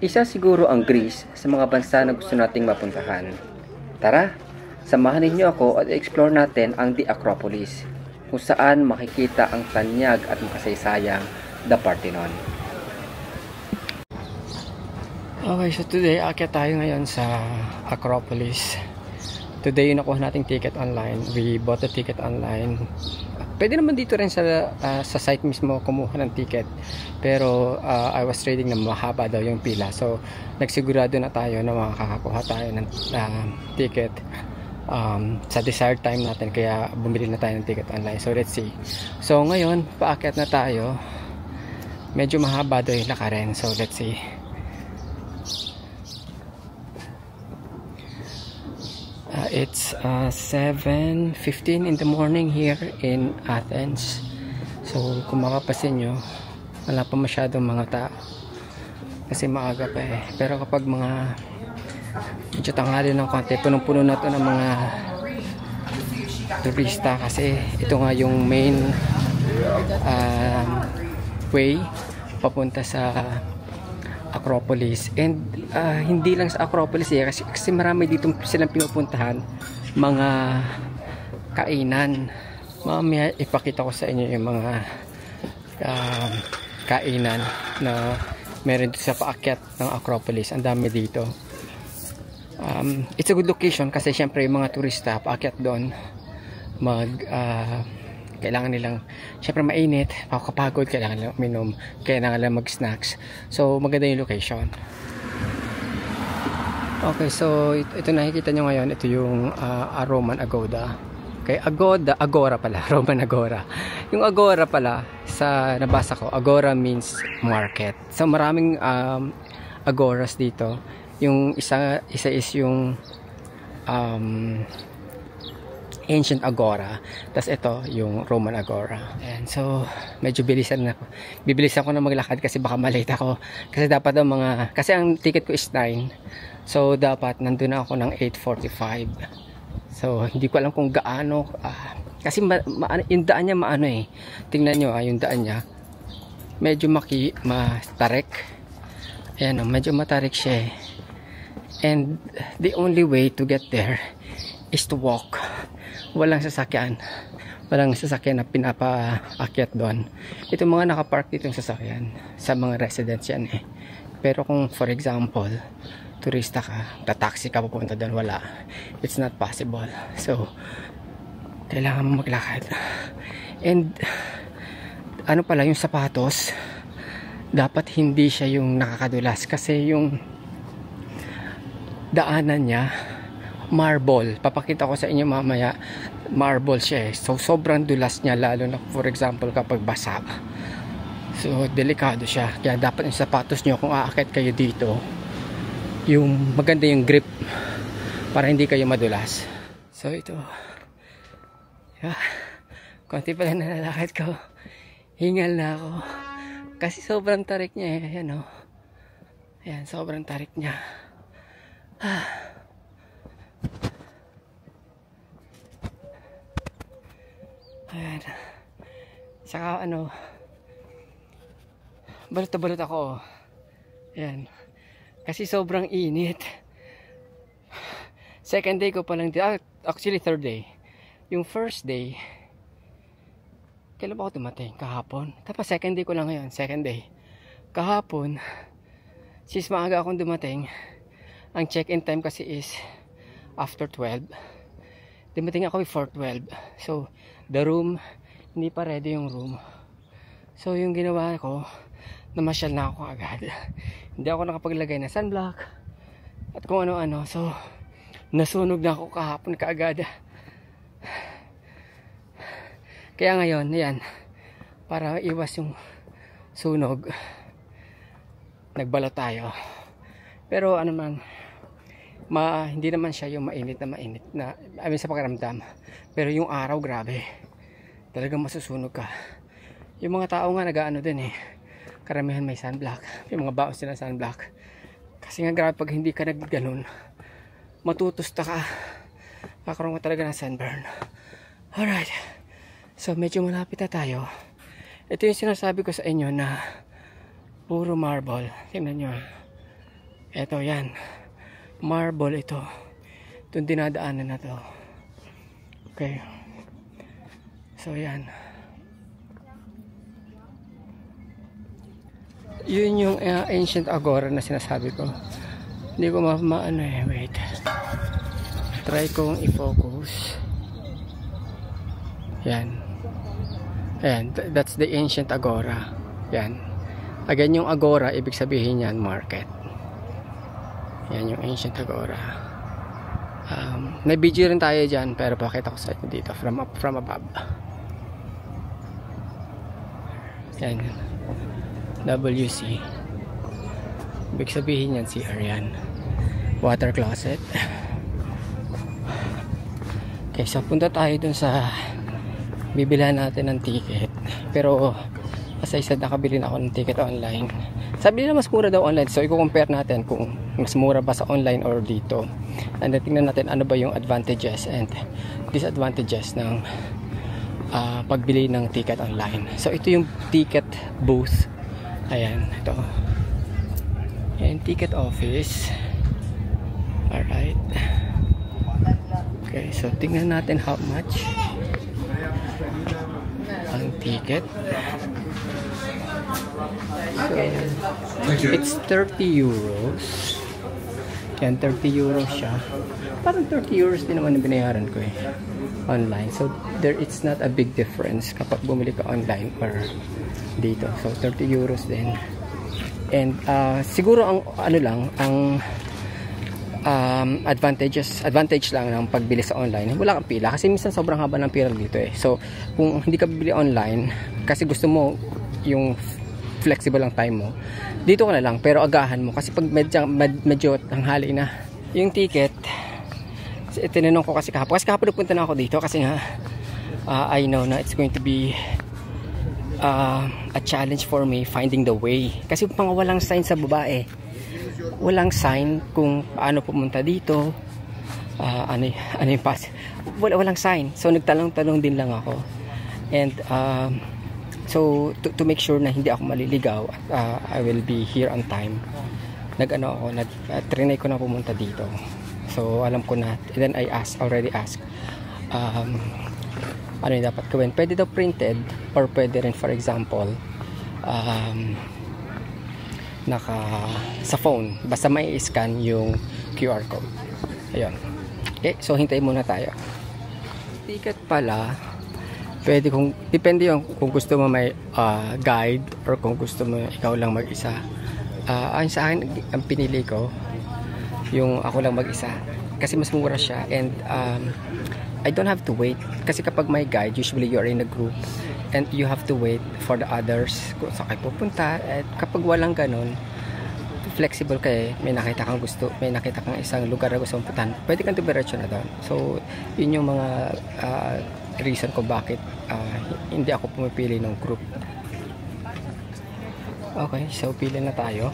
Isa siguro ang Greece sa mga bansa na gusto nating mapuntahan. Tara, samahan ninyo ako at explore natin ang The Acropolis, kung saan makikita ang tanyag at makasaysayang The Parthenon. Okay, so today aakyat tayo ngayon sa Acropolis. Today nakuha nating ticket online. We bought the ticket online. Pwede naman dito rin sa site mismo kumuha ng ticket. Pero I was reading na mahaba daw yung pila. So nagsigurado na tayo na makakakuha tayo ng ticket sa desired time natin. Kaya bumili na tayo ng ticket online. So let's see. So ngayon, paakyat na tayo. Medyo mahaba daw yung lakarin. So let's see. It's 7:15 in the morning here in Athens. So kung makapasin nyo, wala pa masyadong mga tao kasi maaga pa eh. Pero kapag mga medyo tanghali ng konti, punong-puno na to ng mga turista kasi ito nga yung main way papunta sa Acropolis. And hindi lang sa Acropolis eh, kasi marami dito silang pinupuntahan mga kainan. Mamaya ipakita ko sa inyo yung mga kainan na meron dito sa paakyat ng Acropolis. Ang dami dito. It's a good location kasi syempre yung mga turista paakyat doon kailangan nilang syempre mainit, makakapagod, kailangan nilang uminom, kailangan nilang mag snacks. So maganda yung location. Okay, so ito nakikita nyo ngayon, ito yung Roman Agora. Okay, Agora pala, Roman Agora. Yung Agora pala, sa nabasa ko, Agora means market. So maraming agoras dito. Yung isa is yung ancient agora, tas ito yung Roman Agora. And so medyo bilisan na ako. Bibilisan ko na maglakad kasi baka malate ako. Kasi dapat kasi ang ticket ko is 9. So dapat nandun na ako ng 8:45. So hindi ko alam kung gaano kasi yung daan niya maano eh. Tingnan nyo yung daan niya. Medyo matarik. Ayan medyo matarik siya eh. And the only way to get there is to walk. Walang sasakyan na pinapaakyat doon. Ito mga nakapark dito yung sasakyan sa mga residents yan eh. Pero kung for example turista ka, tataxi ka pupunta doon, wala, it's not possible. So kailangan mo maglakad. And ano pala yung sapatos, dapat hindi siya yung nakakadulas kasi yung daanan niya marble. Papakita ko sa inyo mamaya, marble siya eh. So sobrang dulas niya, lalo na for example kapag basa. So delikado siya. Kaya dapat yung sapatos niyo kung aakyat kayo dito, yung maganda yung grip para hindi kayo madulas. So ito. Yeah. Konti pa lang nalalakad ko. Hingal na ako. Kasi sobrang tarik niya eh. Ayan o. Ayan, sobrang tarik niya. Ayan. Saka balot na balot ako. Ayan. Kasi sobrang init. Second day ko pa lang actually third day. Yung first day, kailan ba ako dumating? Kahapon. Tapos second day ko lang ngayon. Second day. Kahapon, since maaga akong dumating, ang check-in time kasi is after 12. Dumating ako before 12. So the room, hindi pa ready yung room. So yung ginawa ko, namasyal na ako agad. Hindi ako nakapaglagay na sunblock at kung ano-ano. So nasunog na ako kahapon kaagad. Kaya ngayon, ayan, para iwas yung sunog, nagbalot tayo. Pero ano man, hindi naman siya yung mainit na I mean sa pakiramdam. Pero yung araw grabe, talagang masusunog ka. Yung mga tao nga nag-ano din eh, karamihan may sunblock, may mga baon sila sunblock. Kasi nga grabe pag hindi ka nagganon, matutusta ka, kakaroon ka talaga ng sunburn. Alright, so medyo malapit na tayo. Ito yung sinasabi ko sa inyo na puro marble. Tingnan nyo, Eto yan. Marble ito. Itong dinadaanan na to. Okay. So yan. Yun yung ancient agora na sinasabi ko. Hindi ko maano eh. Wait. Try kong i-focus. Yan. Ayan. That's the ancient agora. Yan. Again, yung agora, ibig sabihin yan, market. Yan yung ancient agora. May video rin tayo dyan, pero pakita ko sa inyo dito from above. Yan. WC. Ibig sabihin yan, CR yan. Water closet. Okay, so punta tayo dun sa bibilhan natin ng ticket. Pero as I said, nakabili na ako ng ticket online. Sabi nila mas mura daw online. So i-compare natin kung mas mura ba sa online or dito. And then tingnan natin ano ba yung advantages and disadvantages ng pagbili ng ticket online. So ito yung ticket booth. Ayan, ito. Ayan, ticket office. Alright. Okay, so tingnan natin how much ang ticket. So, it's 30 euros. Yan, 30 euros siya. Parang 30 euros din naman yung binayaran ko eh. Online. So, it's not a big difference kapag bumili ka online or dito. So, 30 euros din. And, siguro ang, ano lang, ang advantage lang ng pagbili sa online, wala kang pila. Kasi minsan sobrang haba ng pila dito eh. So, kung hindi ka bibili online, kasi gusto mo yung flexible ang time mo, dito ka na lang, pero agahan mo kasi pag medyo tanghali na yung ticket. Tinanong ko kasi kahapon nagpunta na ako dito kasi nga I know na it's going to be a challenge for me finding the way kasi mga walang sign sa baba eh, walang sign kung paano pumunta dito, ano yung pass, walang sign. So nagtalong-talong din lang ako and so to make sure na hindi ako maliligaw, I will be here on time. Trinay ko na pumunta dito. So alam ko na. And then I already asked ano yung dapat gawin. Pwede daw printed or pwede rin for example sa phone. Basta may scan yung QR code. Ayun. Okay, so hintayin muna tayo. Ticket pala. Pwede depende yung kung gusto mo may guide or kung gusto mo ikaw lang mag-isa. Ayon sa akin, ang pinili ko yung ako lang mag-isa kasi mas mura siya and I don't have to wait kasi kapag may guide, usually you're in a group and you have to wait for the others kung saan kayo pupunta. At kapag walang ganun, flexible kayo, may nakita kang isang lugar na gusto mong puntahan, pwede kang dumiretso na doon. So yun yung mga reason ko bakit hindi ako pumipili ng group. Okay, so pili na tayo.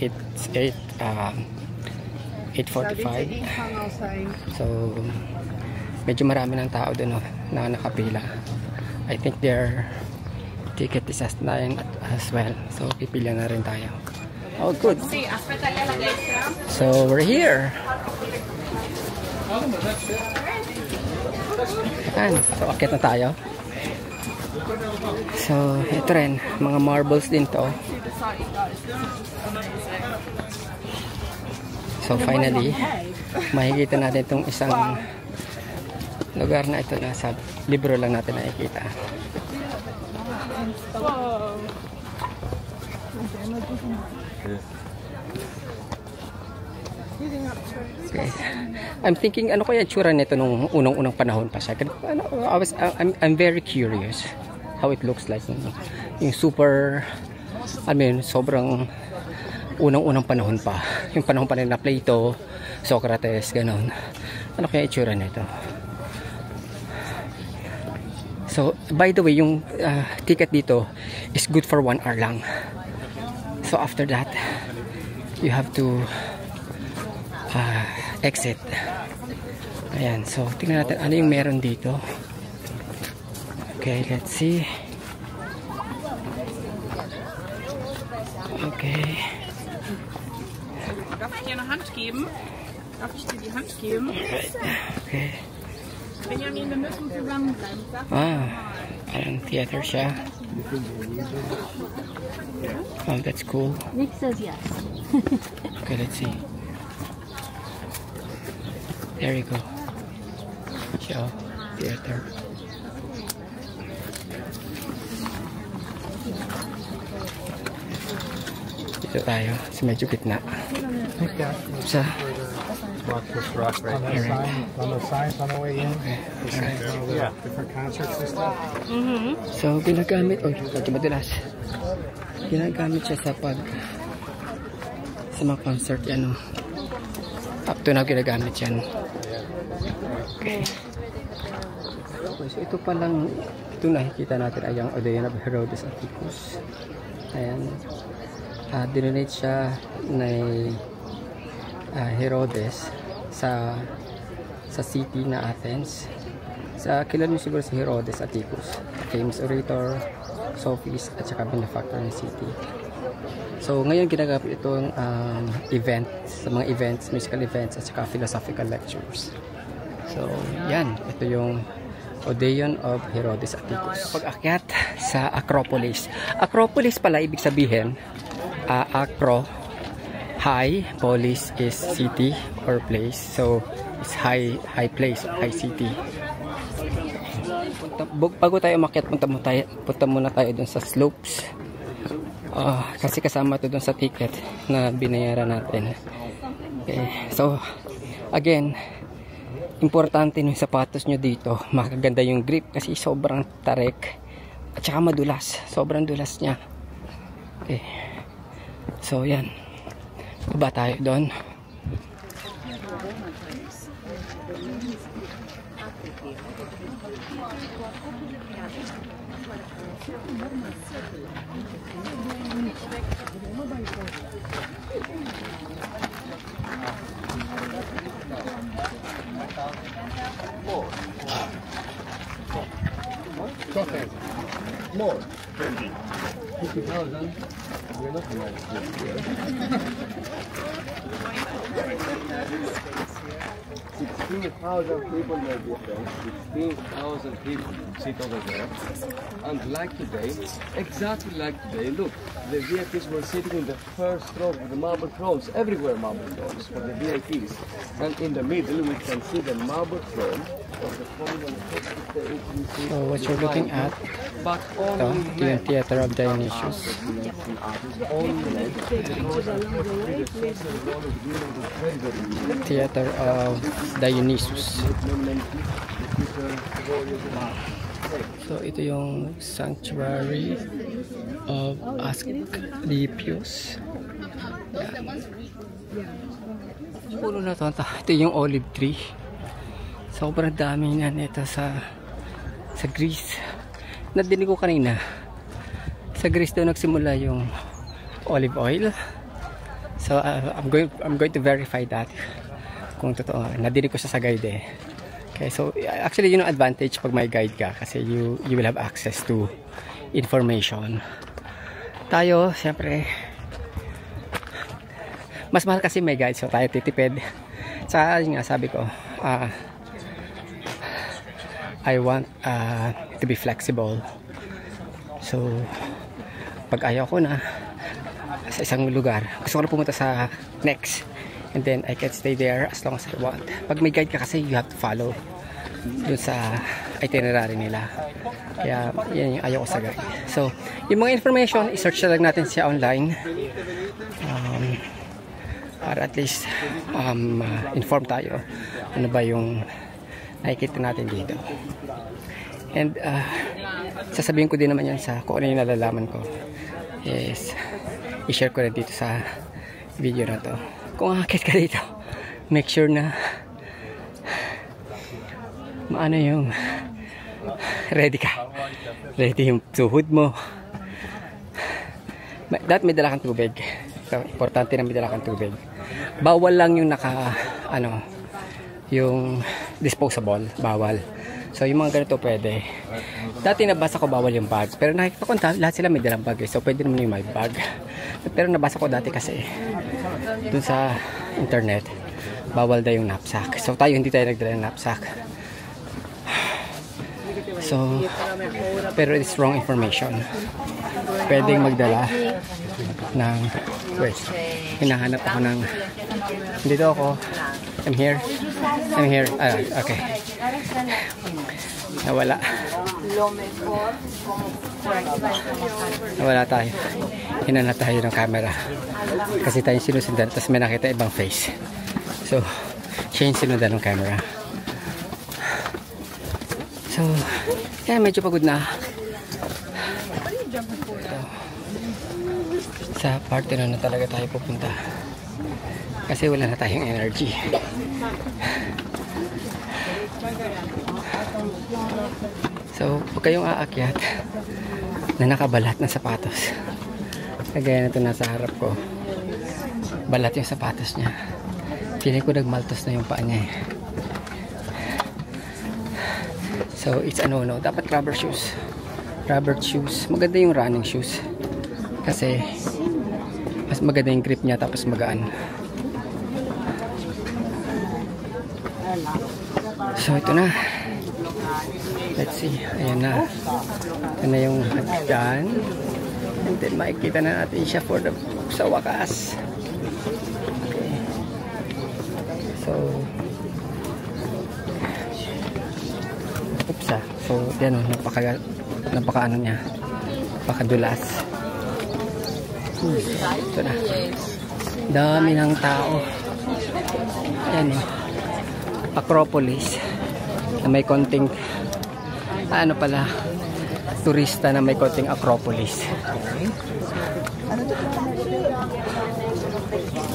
It's 8:45. So medyo marami ng tao doon na nakapila. I think their ticket is at 9 as well. So pipili na rin tayo. Oh good. So we're here. Ayan, so akit na tayo. So ito rin, mga marbles din to. So finally, makikita natin itong isang lugar na ito na sa libro lang natin nakikita. Okay. I'm thinking ano kaya itsura nito nung unang-unang panahon pa siya. I'm very curious how it looks like. Yung super, sobrang unang-unang panahon pa. Yung panahon pa rin na Plato, Socrates, ganon. Ano kaya itsura nito? So, by the way, yung ticket dito is good for 1 hour lang. So, after that, you have to exit. Ayan, so tingnan natin ano yung meron dito. Okay, let's see. Okay. Darf ich dir eine Hand geben? Darf ich dir die Hand geben? Okay. Benjamin, wir müssen zusammenbleiben. Parang theater siya. Oh, that's cool. Nick says yes. Okay, let's see. There you go. Siya, theater. Dito tayo, sa medyo gitna. Sa Walk this rock right there. On the signs on the way in. Yeah, different concerts and stuff. So, ginagamit, medyo madulas. Ginagamit siya sa sa mga concert, yan, up to now, ginagamit yan. Okay. So, ito palang, ito nakikita natin ay ang Odeon of Herodes Atticus. Ayan. Dinonate siya ni Herodes sa city na Athens. Kilala niyo siguro si Herodes Atticus, famous orator, sophist, at saka benefactor ng city. So ngayon ginagamit itong event sa mga events, musical events, at saka philosophical lectures. So yan, ito yung Odeon of Herodes Atticus. Pag-akyat sa Acropolis. Acropolis pala ibig sabihin, acro, high, polis is city or place, so it's high place, high city. Bago tayo umakyat, punta muna tayo dun sa slopes, kasi kasama to dun sa ticket na binayaran natin. Okay. So again, importante yung sapatos nyo dito, makaganda yung grip kasi sobrang tarik at saka madulas, sobrang dulas nya. Okay. So yan, baba tayo doon. More. 50,000. We're not allowed to do it. 16,000 people may be there. 16,000 people sit over there. And like today, exactly like today, look, the VIPs were sitting in the first row with the marble thrones. Everywhere marble thrones for the VIPs. And in the middle we can see the marble throne of the common. So what you're looking at, ito yung Theater of Dionysius. Theater of Dionysius. So ito yung Sanctuary of Asclepius. Puno na to. Ito yung olive tree. Sobrang dami na nito sa Greece. Nadinig ko kanina, sa Greece daw nagsimula yung olive oil. So I'm going to verify that kung totoo. Nadinig ko siya sa guide eh. Okay, so actually yun ang advantage pag may guide ka kasi you will have access to information. Tayo, siyempre mas mahal kasi may guide, so tayo titipid. Sa nga sabi ko, I want to be flexible. So pag ayaw ko na sa isang lugar, gusto ko na pumunta sa next, and then I can stay there as long as I want. Pag may guide ka kasi, you have to follow dun sa itinerary nila. Kaya yan yung ayaw ko sa guide. So yung mga information, i-search na lang natin siya online para at least inform tayo ano ba yung nakikita natin dito. And sasabihin ko din naman yan sa kung ano yung nalalaman ko, is i-share ko rin dito sa video na to. Kung akit ka dito, make sure na maano yung ready ka, ready yung tuhod mo. Dapat may dala kang tubig. So, importante na may dala kang tubig. Bawal lang yung yung disposable, bawal. So yung mga ganito pwede. Dati nabasa ko bawal yung bag, pero nakikita ko lahat sila may dalang bag, so pwede naman yung may bag. Pero nabasa ko dati kasi dun sa internet, bawal daw yung knapsack. So tayo hindi tayo nagdala ng knapsack. So, pero it's wrong information. Pwedeng magdala ng, wait, hinahanap ako ng, dito ako, I'm here, okay. Nawala tayo, hinanap tayo ng camera kasi tayo sinusundan, tapos may nakita ibang face, so siya yung sinundan ng camera. So kaya medyo pagod na. Sa parte na talaga tayo pupunta kasi wala na tayong energy. So huwag kayong aakyat na nakabalat ng sapatos. Kagaya na ito nasa harap ko, balat yung sapatos niya. Feeling ko nagmaltos na yung paa niya eh. So it's a no-no. Dapat rubber shoes. Rubber shoes. Maganda yung running shoes kasi mas maganda yung grip niya, tapos magaan. So ito na, let's see, ayan na, ito na yung hagdan, and then makikita na natin siya sa wakas. Okay. So so yan o, napaka ano niya, napakadulas. Ito na, dami ng tao. Yan o, Acropolis na may konting ano pala, turista na may konting Acropolis.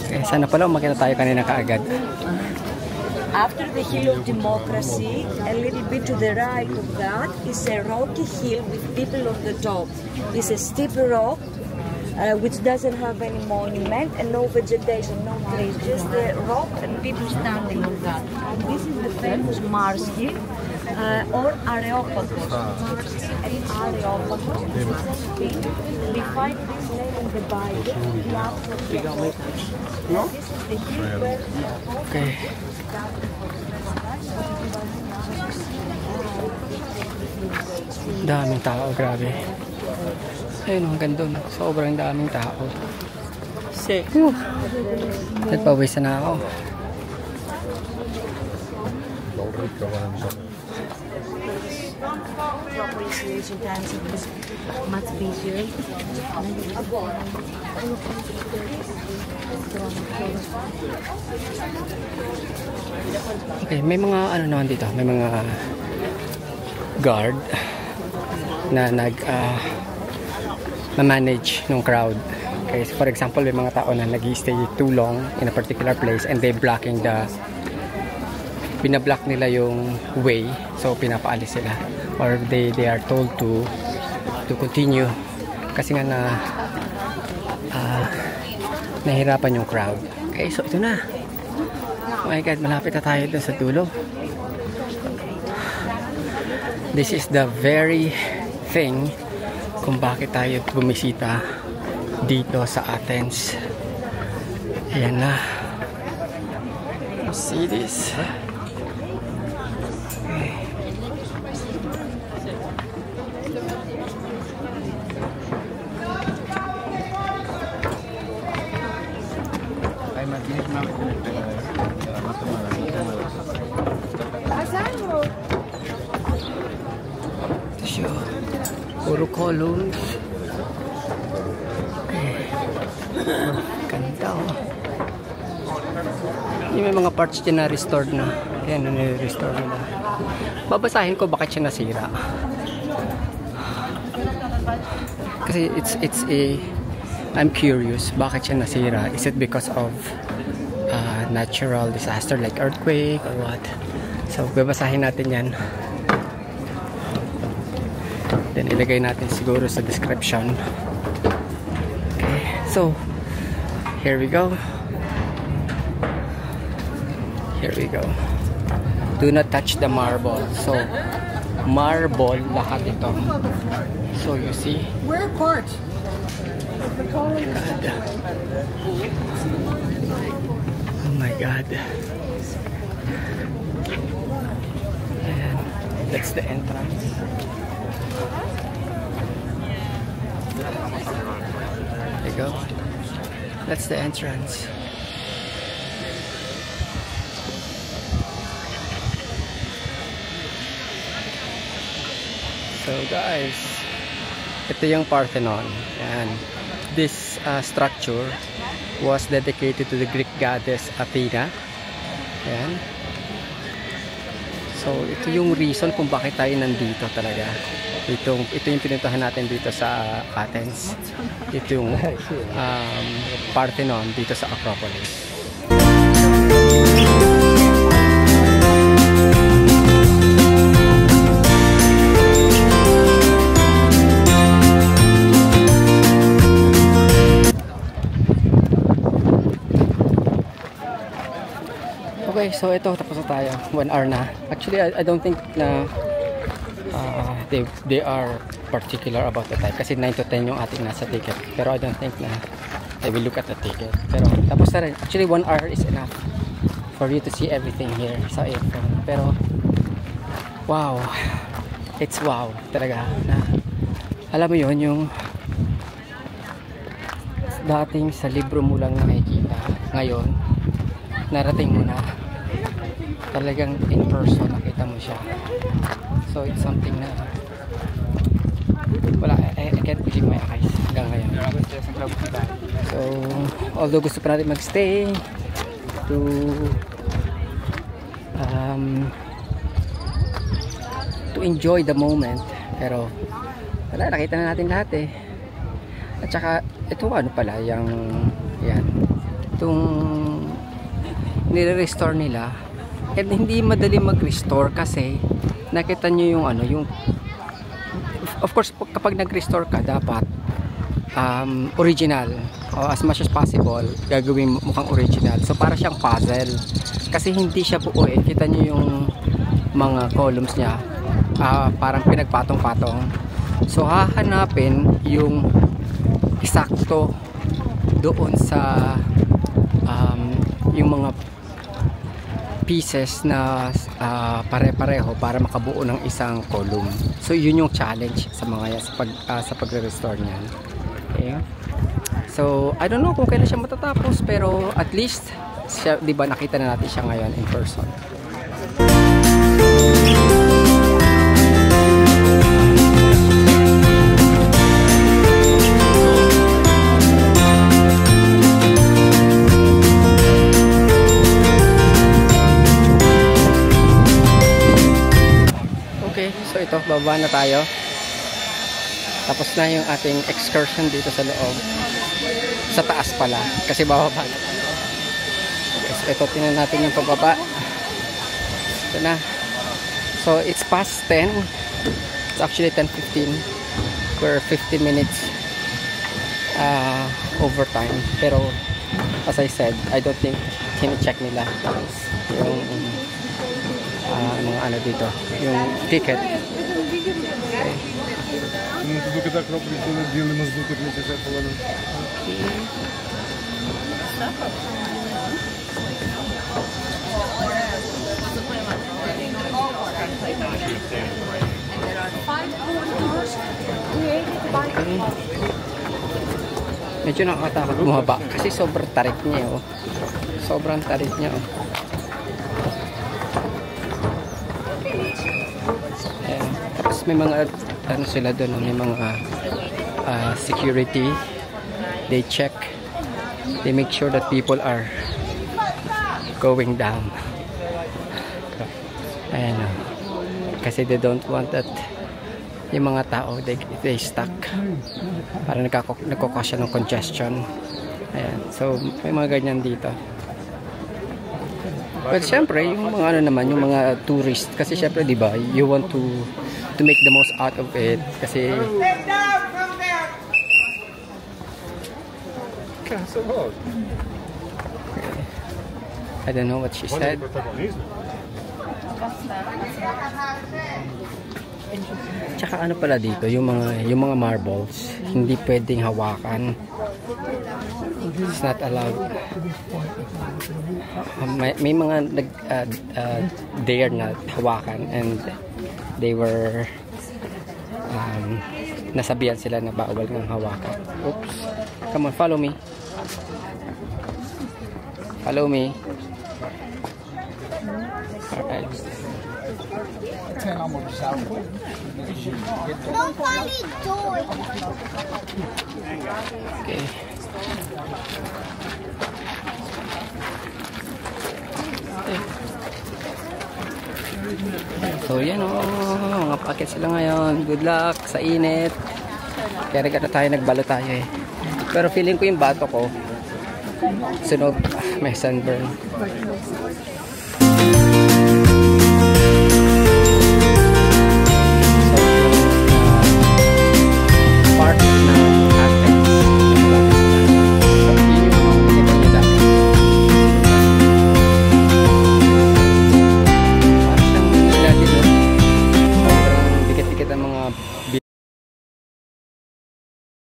Okay, sana pala umakita tayo kanina kaagad. After the Hill of Democracy, a little bit to the right of that is a rocky hill with people on the top. It's a steep rock which doesn't have any monument and no vegetation, no trees, just the rock and people standing on that. This is the famous Mars Hill or Areopagus. Areopagus. We find this name in the Bible. This is the hill where okay. Daming tao, grabe. Ayun, hanggang doon. Sobrang daming tao. Nagpawisa na ako. appreciation times it was much busier. Okay, may mga ano naman dito, may mga guard na manage ng crowd. Okay, so for example, may mga tao na nag-stay too long in a particular place and they blocking binablock nila yung way, so pinapaalis sila or they are told to continue kasi nga nahirapan yung crowd. Okay, so ito na. Oh my God, malapit na tayo dun sa dulo. This is the very thing kung bakit tayo bumisita dito sa Athens. Ayan na. You see this? Puro columns. Ganda oh. Yung may mga parts dyan na restored na. Ayan, nire-restore nila. Babasahin ko bakit siya nasira. Kasi I'm curious bakit siya nasira. Is it because of natural disaster like earthquake or what? So babasahin natin yan. Then ilagay natin siguro sa description. Okay, so here we go. Here we go. Do not touch the marble. So marble lahat ito. So you see. Where part? God. Oh my God. Ayan. That's the entrance. There you go. That's the entrance. So guys, ito yung Parthenon. And this structure was dedicated to the Greek goddess Athena. Ayan. So ito yung reason kung bakit tayo nandito talaga. Ito yung pinuntahan natin dito sa Athens. Ito yung Parthenon dito sa Acropolis. Okay, so ito, tapos na tayo. 1 hour na. Actually, I don't think na they are particular about the time. Kasi 9 to 10 yung ating nasa ticket. Pero I don't think na they will look at the ticket. Pero tapos na rin. Actually, 1 hour is enough for you to see everything here sa airphone. Pero, wow. It's wow. Talaga. Na, alam mo yun, yung dating sa libro mo lang nakikita. Ngayon, narating mo na. Talagang in person nakita mo siya. So it's something na wala, I can't believe my eyes hanggang ngayon. So although gusto pa natin magstay to enjoy the moment, pero wala, nakita na natin lahat eh. At saka ito ano pala yung yan, itong nire-restore nila. And hindi madali mag-restore kasi nakita nyo yung ano, yung of course kapag nag-restore ka dapat original, o as much as possible gagawin mukhang original. So para siyang puzzle kasi hindi siya buo eh. Kita nyo yung mga columns niya, parang pinagpatong-patong. So hahanapin yung eksakto doon sa yung mga pieces na pare-pareho para makabuo ng isang column. So yun yung challenge sa mga sa pagre-restore niyan. Okay? So I don't know kung kailan siya matatapos, pero at least siya, 'di ba, nakita na natin siya ngayon in person. So ito, bababa na tayo. Tapos na yung ating excursion dito sa loob. Sa taas pala, kasi bababa na. Okay, so ito, tingnan natin yung pababa. Ito na. So it's past 10. It's actually 10:15. We're 15 minutes overtime. Pero as I said, I don't think kine-check nila yung mga ano dito, yung ticket. Okay. Medyo nakakatakot bumaba kasi sobrang tarik niya oh. Sobrang tarik niya oh. Ayan. Tapos may mga ano sila doon, may mga security. They check, they make sure that people are going down. Ayan oh. Kasi they don't want that yung mga tao they stuck, para nagkakosya ng congestion. Ayan, so may mga ganyan dito. But syempre yung mga ano naman, yung mga tourist, kasi syempre di ba, you want to make the most out of it kasi I don't know what she said. Tsaka ano pala dito, yung mga marbles hindi pwedeng hawakan. It's not allowed. May mga dare na hawakan, and they were nasabihan sila na bawal ng hawakan. Oops. Come on, follow me. Follow me. Alright. Okay. So yan mga packet sila ngayon. Good luck sa init. Kaya tayo nagbalo tayo eh. Pero feeling ko yung bato ko sunog, may sunburn. Part ng aspects parang dikit-dikit ang mga